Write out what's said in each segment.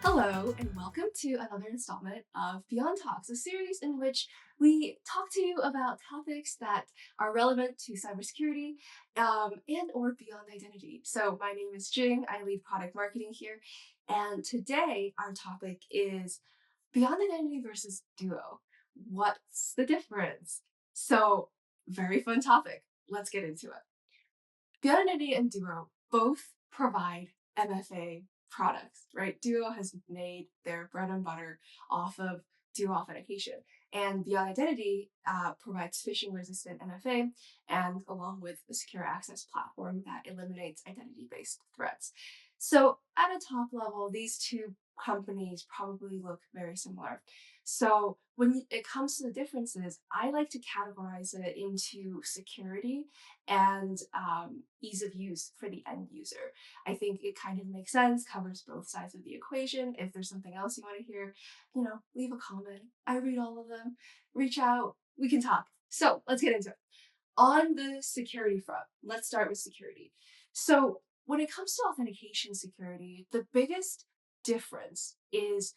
Hello, and welcome to another installment of Beyond Talks, a series in which we talk to you about topics that are relevant to cybersecurity and or beyond identity. So my name is Jing, I lead product marketing here, and today our topic is beyond identity versus duo. What's the difference? So very fun topic. Let's get into it. Beyond Identity and Duo both provide MFA products, right? Duo has made their bread and butter off of Duo authentication. And Beyond Identity provides phishing-resistant MFA and along with a secure access platform that eliminates identity-based threats. So at a top level, these two companies probably look very similar. So when it comes to the differences, I like to categorize it into security and ease of use for the end user. I think it kind of makes sense, covers both sides of the equation. If there's something else you want to hear, leave a comment. I read all of them. Reach out. We can talk. So let's get into it. On the security front, let's start with security. So when it comes to authentication security, the biggest difference is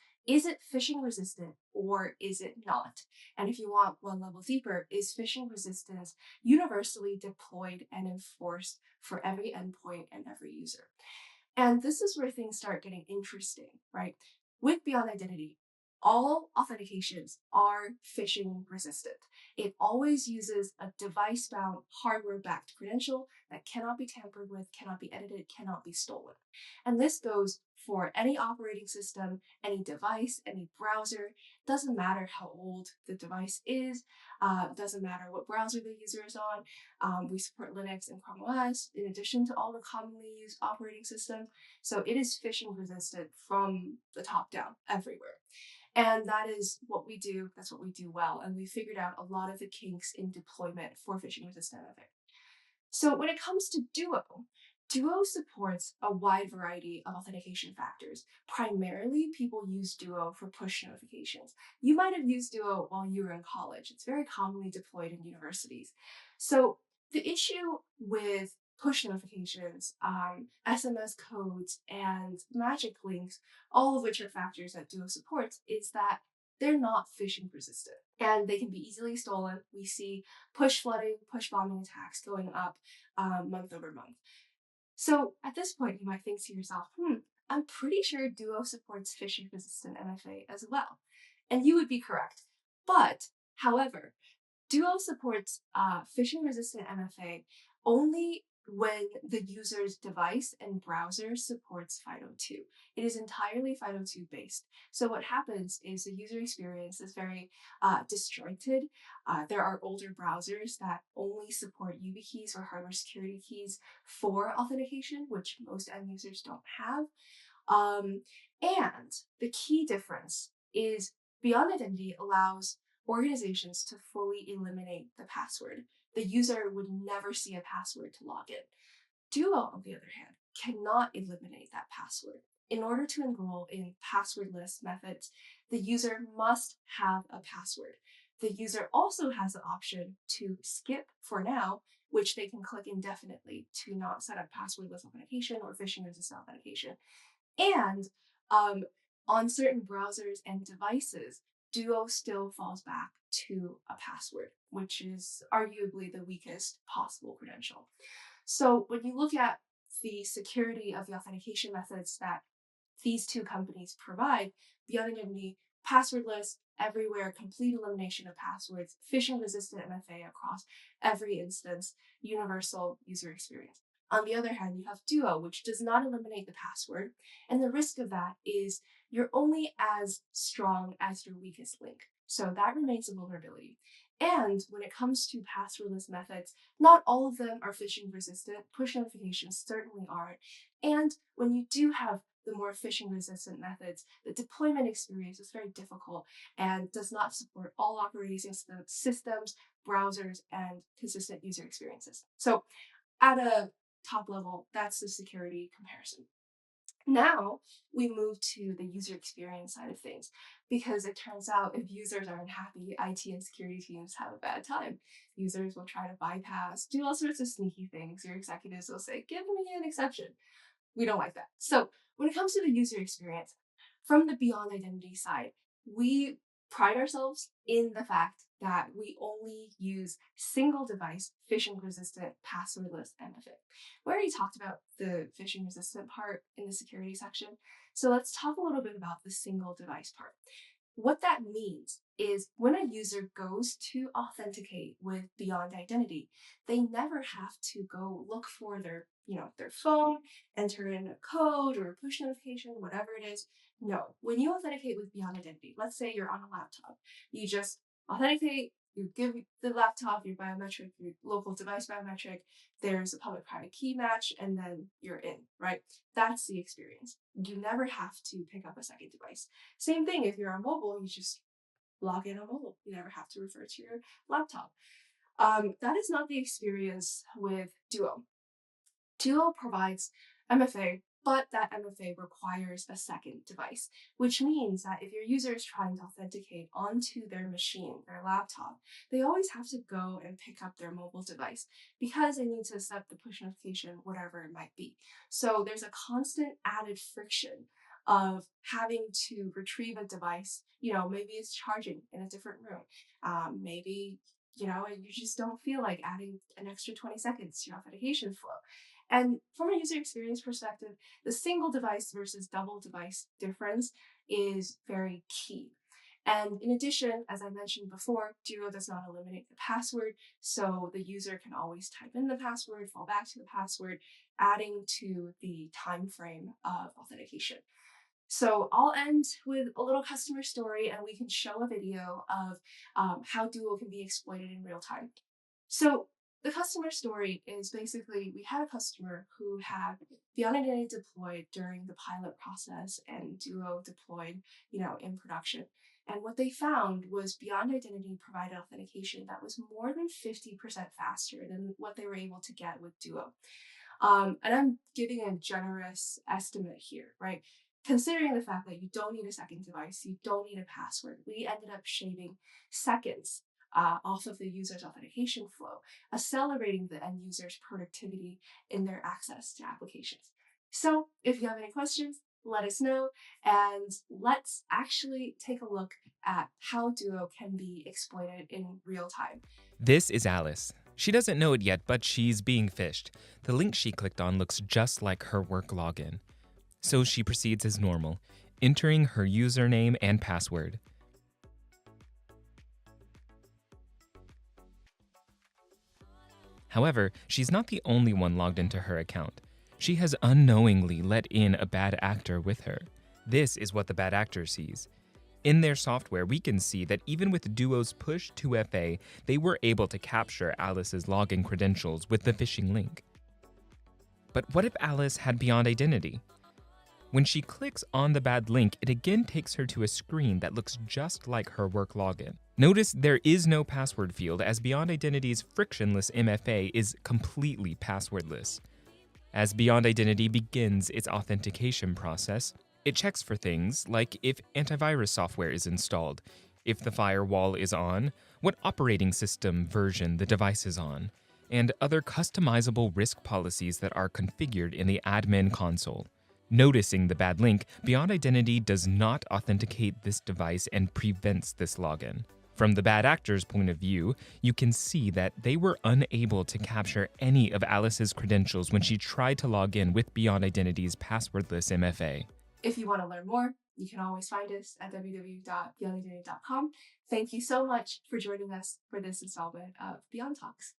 it phishing resistant or is it not? And if you want one level deeper, is phishing resistance universally deployed and enforced for every endpoint and every user? And this is where things start getting interesting, right? With Beyond Identity, all authentications are phishing resistant. It always uses a device-bound, hardware-backed credential that cannot be tampered with, cannot be edited, cannot be stolen. And this goes for any operating system, any device, any browser. Doesn't matter how old the device is, doesn't matter what browser the user is on. We support Linux and Chrome OS in addition to all the commonly used operating systems. So it is phishing resistant from the top down everywhere. And that is what we do. That's what we do well. And we figured out a lot of the kinks in deployment for phishing resistant MFA. So when it comes to Duo, Duo supports a wide variety of authentication factors. Primarily, people use Duo for push notifications. You might have used Duo while you were in college. It's very commonly deployed in universities. So the issue with push notifications, SMS codes, and magic links, all of which are factors that Duo supports, is that they're not phishing resistant and they can be easily stolen. We see push flooding, push bombing attacks going up month over month. So at this point, you might think to yourself, I'm pretty sure Duo supports phishing resistant MFA as well. And you would be correct. But, however, Duo supports phishing-resistant MFA only when the user's device and browser supports FIDO2. It is entirely FIDO2 based. So what happens is the user experience is very disjointed. There are older browsers that only support YubiKeys or hardware security keys for authentication, which most end users don't have. And the key difference is Beyond Identity allows organizations to fully eliminate the password. The user would never see a password to log in. Duo, on the other hand, cannot eliminate that password. In order to enroll in passwordless methods, the user must have a password. The user also has the option to skip for now, which they can click indefinitely to not set up passwordless authentication or phishing-resistant authentication. And on certain browsers and devices, Duo still falls back to a password, which is arguably the weakest possible credential. So when you look at the security of the authentication methods that these two companies provide, Beyond Identity, passwordless, everywhere, complete elimination of passwords, phishing-resistant MFA across every instance, universal user experience. On the other hand, you have Duo, which does not eliminate the password, and the risk of that is you're only as strong as your weakest link. So that remains a vulnerability. And when it comes to passwordless methods, not all of them are phishing resistant. Push notifications certainly aren't. And when you do have the more phishing resistant methods, the deployment experience is very difficult and does not support all operating systems, browsers, and consistent user experiences. So at a top level, that's the security comparison. Now we move to the user experience side of things, because it turns out if users are unhappy, IT and security teams have a bad time. Users will try to bypass, do all sorts of sneaky things. Your executives will say, give me an exception. We don't like that. So when it comes to the user experience, from the Beyond Identity side, we pride ourselves in the fact that we only use single device phishing resistant passwordless MFA. We already talked about the phishing resistant part in the security section. So let's talk a little bit about the single device part. What that means is when a user goes to authenticate with Beyond Identity, they never have to go look for their phone, enter in a code or a push notification, whatever it is. No, when you authenticate with Beyond Identity, let's say you're on a laptop, you just authenticate, you give the laptop your biometric, your local device biometric, there's a public private key match, and then you're in, right? That's the experience. You never have to pick up a second device. Same thing if you're on mobile, you just log in on mobile. You never have to refer to your laptop. That is not the experience with Duo. Duo provides MFA, but that MFA requires a second device, which means that if your user is trying to authenticate onto their machine, their laptop, they always have to go and pick up their mobile device because they need to accept the push notification, whatever it might be. So there's a constant added friction of having to retrieve a device. Maybe it's charging in a different room. Maybe you just don't feel like adding an extra 20 seconds to your authentication flow. And from a user experience perspective, the single device versus double device difference is very key. And in addition, as I mentioned before, Duo does not eliminate the password, so the user can always type in the password, fall back to the password, adding to the time frame of authentication. So I'll end with a little customer story, and we can show a video of how Duo can be exploited in real time. So the customer story is basically we had a customer who had Beyond Identity deployed during the pilot process and Duo deployed, in production. And what they found was Beyond Identity provided authentication that was more than 50% faster than what they were able to get with Duo. And I'm giving a generous estimate here, right? Considering the fact that you don't need a second device, you don't need a password, we ended up shaving seconds off of the user's authentication flow, accelerating the end user's productivity in their access to applications. So if you have any questions, let us know, and let's actually take a look at how Duo can be exploited in real time. This is Alice. She doesn't know it yet, but she's being phished. The link she clicked on looks just like her work login. So she proceeds as normal, entering her username and password. However, she's not the only one logged into her account. She has unknowingly let in a bad actor with her. This is what the bad actor sees. In their software, we can see that even with Duo's push 2FA, they were able to capture Alice's login credentials with the phishing link. But what if Alice had Beyond Identity? When she clicks on the bad link, it again takes her to a screen that looks just like her work login. Notice there is no password field, as Beyond Identity's frictionless MFA is completely passwordless. As Beyond Identity begins its authentication process, it checks for things like if antivirus software is installed, if the firewall is on, what operating system version the device is on, and other customizable risk policies that are configured in the admin console. Noticing the bad link, Beyond Identity does not authenticate this device and prevents this login. From the bad actor's point of view, you can see that they were unable to capture any of Alice's credentials when she tried to log in with Beyond Identity's passwordless MFA. If you want to learn more, you can always find us at www.beyondidentity.com. Thank you so much for joining us for this installment of Beyond Talks.